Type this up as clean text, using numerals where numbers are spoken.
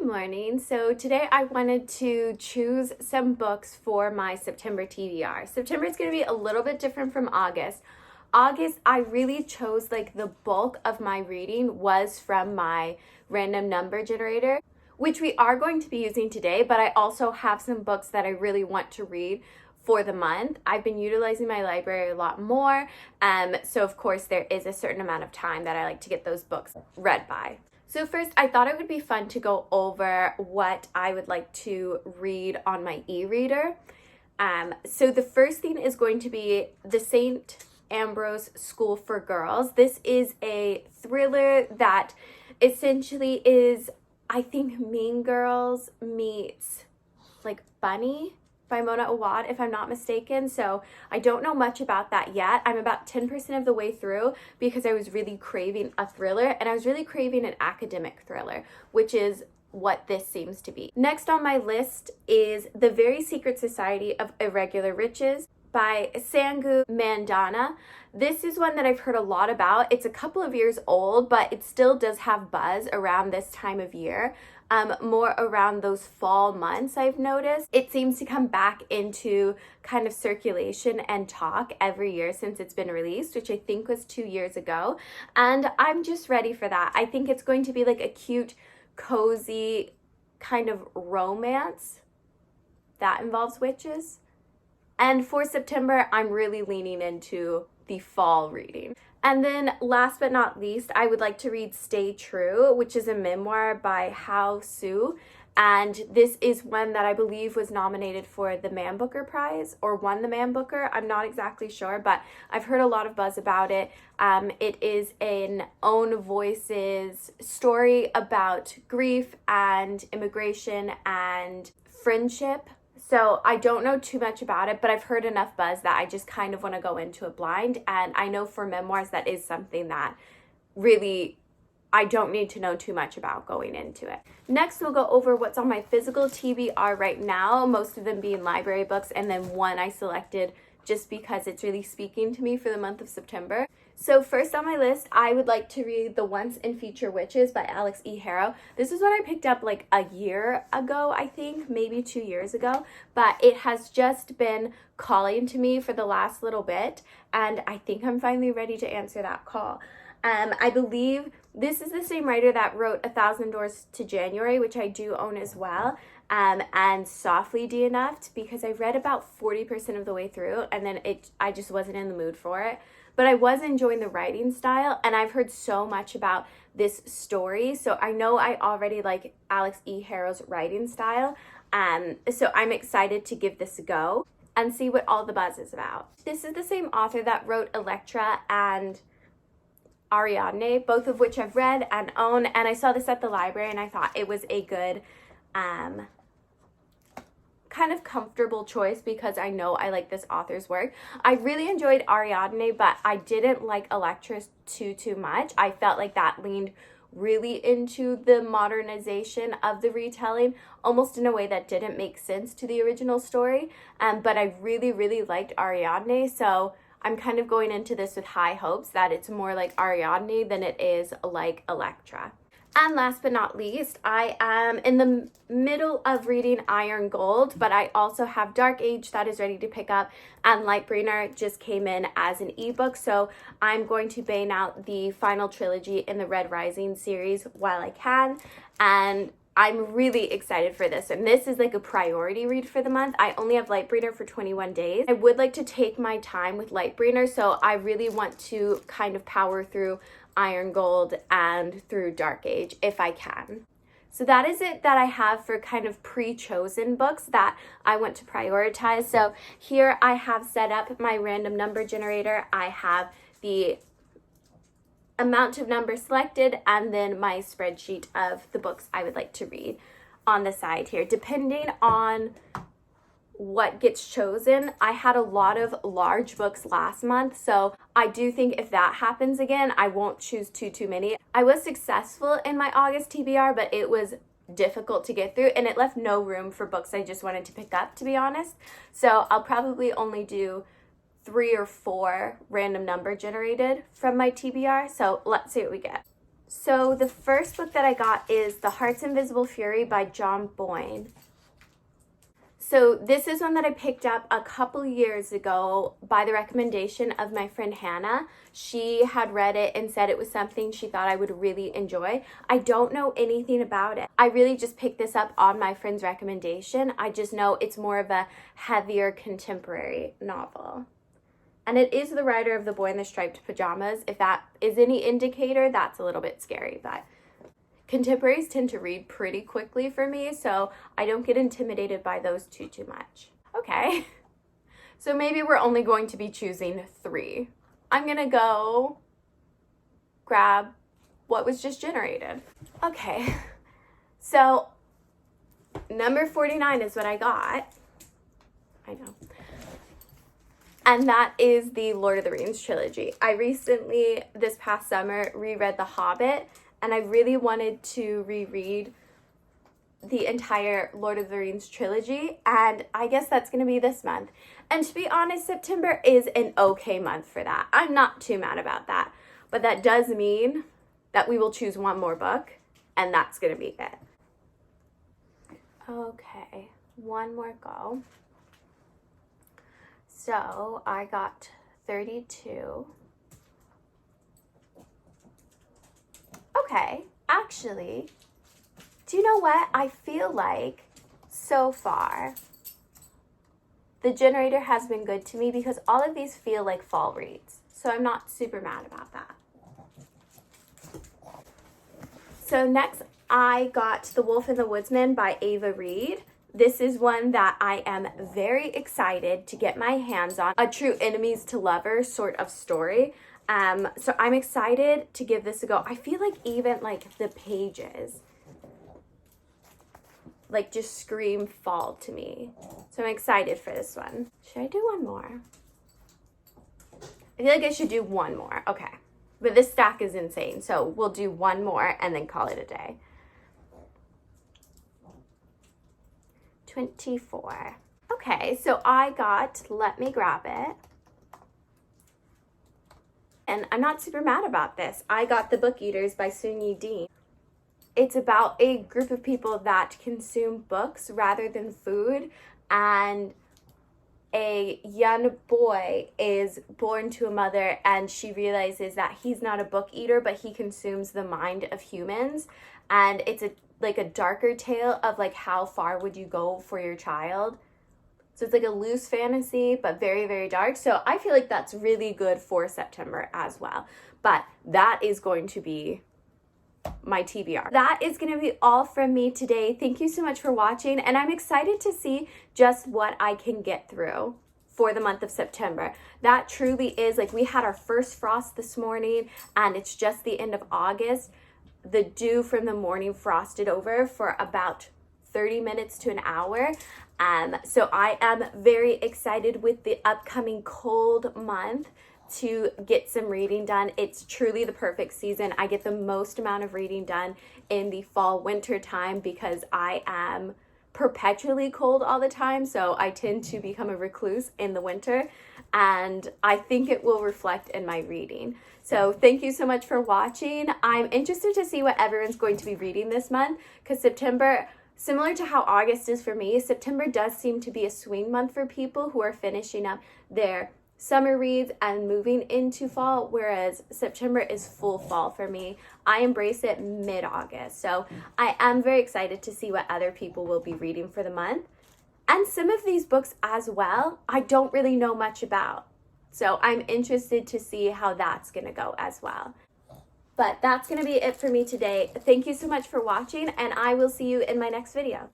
morning. So today I wanted to choose some books for my September TBR. September is going to be a little bit different from August. August, I really chose the bulk of my reading was from my random number generator, which we are going to be using today, but I also have some books that I really want to read for the month. I've been utilizing my library a lot more, so of course there is a certain amount of time that I like to get those books read by. So first, I thought it would be fun to go over what I would like to read on my e-reader. So the first thing is going to be The St. Ambrose School for Girls. This is a thriller that essentially is, I think, Mean Girls meets Bunny by Mona Awad, if I'm not mistaken. So I don't know much about that yet. I'm about 10% of the way through because I was really craving a thriller, and I was really craving an academic thriller, which is what this seems to be. Next on my list is The Very Secret Society of Irregular Riches by Sangu Mandana. This is one that I've heard a lot about. It's a couple of years old, but it still does have buzz around this time of year. More around those fall months, I've noticed. It seems to come back into kind of circulation and talk every year since it's been released, which I think was 2 years ago. And I'm just ready for that. I think it's going to be a cute, cozy kind of romance that involves witches. And for September, I'm really leaning into the fall reading. And then last but not least, I would like to read Stay True, which is a memoir by Hao Su. And this is one that I believe was nominated for the Man Booker Prize or won the Man Booker. I'm not exactly sure, but I've heard a lot of buzz about it. It is an own voices story about grief and immigration and friendship. So I don't know too much about it, but I've heard enough buzz that I just kind of want to go into it blind. And I know for memoirs, that is something that really I don't need to know too much about going into it. Next, we'll go over what's on my physical TBR right now, most of them being library books, and then one I selected just because it's really speaking to me for the month of September. So first on my list, I would like to read The Once and Future Witches by Alex E. Harrow. This is what I picked up a year ago, I think, maybe 2 years ago, but it has just been calling to me for the last little bit, and I think I'm finally ready to answer that call. I believe this is the same writer that wrote 1,000 Doors to January, which I do own as well, and Softly DNF'd, because I read about 40% of the way through, and then I just wasn't in the mood for it. But I was enjoying the writing style, and I've heard so much about this story, so I know I already like Alex E. Harrow's writing style, so I'm excited to give this a go and see what all the buzz is about. This is the same author that wrote Electra and Ariadne, both of which I've read and own, and I saw this at the library and I thought it was a good kind of comfortable choice because I know I like this author's work. I really enjoyed Ariadne, but I didn't like Electra too much. I felt like that leaned really into the modernization of the retelling, almost in a way that didn't make sense to the original story, but I really liked Ariadne, so I'm kind of going into this with high hopes that it's more like Ariadne than it is like Electra. And last but not least, I am in the middle of reading Iron Gold, but I also have Dark Age that is ready to pick up, and Lightbringer just came in as an ebook, so I'm going to bang out the final trilogy in the Red Rising series while I can, and I'm really excited for this, and this is a priority read for the month. I only have Lightbringer for 21 days. I would like to take my time with Lightbringer, so I really want to kind of power through Iron Gold and through Dark Age if I can. So that is it that I have for kind of pre-chosen books that I want to prioritize. So here I have set up my random number generator. I have the amount of numbers selected and then my spreadsheet of the books I would like to read on the side here. Depending on what gets chosen, I had a lot of large books last month, so I do think if that happens again, I won't choose too many. I was successful in my August TBR, but it was difficult to get through, and it left no room for books I just wanted to pick up, to be honest. So I'll probably only do 3 or 4 random number generated from my TBR, so let's see what we get. So the first book that I got is The Heart's Invisible Fury by John Boyne. So this is one that I picked up a couple years ago by the recommendation of my friend Hannah. She had read it and said it was something she thought I would really enjoy. I don't know anything about it. I really just picked this up on my friend's recommendation. I just know it's more of a heavier contemporary novel. And it is the writer of The Boy in the Striped Pajamas. If that is any indicator, that's a little bit scary, but contemporaries tend to read pretty quickly for me, so I don't get intimidated by those too much. Okay, so maybe we're only going to be choosing 3. I'm gonna go grab what was just generated. Okay, so number 49 is what I got. I know. And that is the Lord of the Rings trilogy. I recently, this past summer, reread The Hobbit, and I really wanted to reread the entire Lord of the Rings trilogy, and I guess that's going to be this month. And to be honest, September is an okay month for that. I'm not too mad about that, but that does mean that we will choose one more book, and that's going to be it. Okay, one more go. So I got 32. Okay, actually, do you know what? I feel like so far the generator has been good to me because all of these feel like fall reads. So I'm not super mad about that. So next I got The Wolf and the Woodsman by Ava Reed. This is one that I am very excited to get my hands on. A true enemies to lovers sort of story. So I'm excited to give this a go. I feel like even like the pages like just scream fall to me. So I'm excited for this one. Should I do one more? I feel like I should do one more. Okay. But this stack is insane. So we'll do one more and then call it a day. 24. Okay, so I got Let Me Grab It. And I'm not super mad about this. I got The Book Eaters by Sunyi Dean. It's about a group of people that consume books rather than food, and a young boy is born to a mother and she realizes that he's not a book eater, but he consumes the mind of humans. And it's like a darker tale of like how far would you go for your child. So it's like a loose fantasy, but very, very dark. So I feel like that's really good for September as well. But that is going to be my TBR. That is going to be all from me today. Thank you so much for watching, and I'm excited to see just what I can get through for the month of September. That truly is, like, we had our first frost this morning and it's just the end of August. The dew from the morning frosted over for about 30 minutes to an hour. So I am very excited with the upcoming cold month to get some reading done. It's truly the perfect season. I get the most amount of reading done in the fall winter time because I am perpetually cold all the time, so I tend to become a recluse in the winter, and I think it will reflect in my reading. So thank you so much for watching. I'm interested to see what everyone's going to be reading this month, because September, similar to how August is for me, September does seem to be a swing month for people who are finishing up their summer reads and moving into fall, whereas September is full fall for me. I embrace it mid-August. So I am very excited to see what other people will be reading for the month. And some of these books as well, I don't really know much about. So I'm interested to see how that's going to go as well. But that's going to be it for me today. Thank you so much for watching, and I will see you in my next video.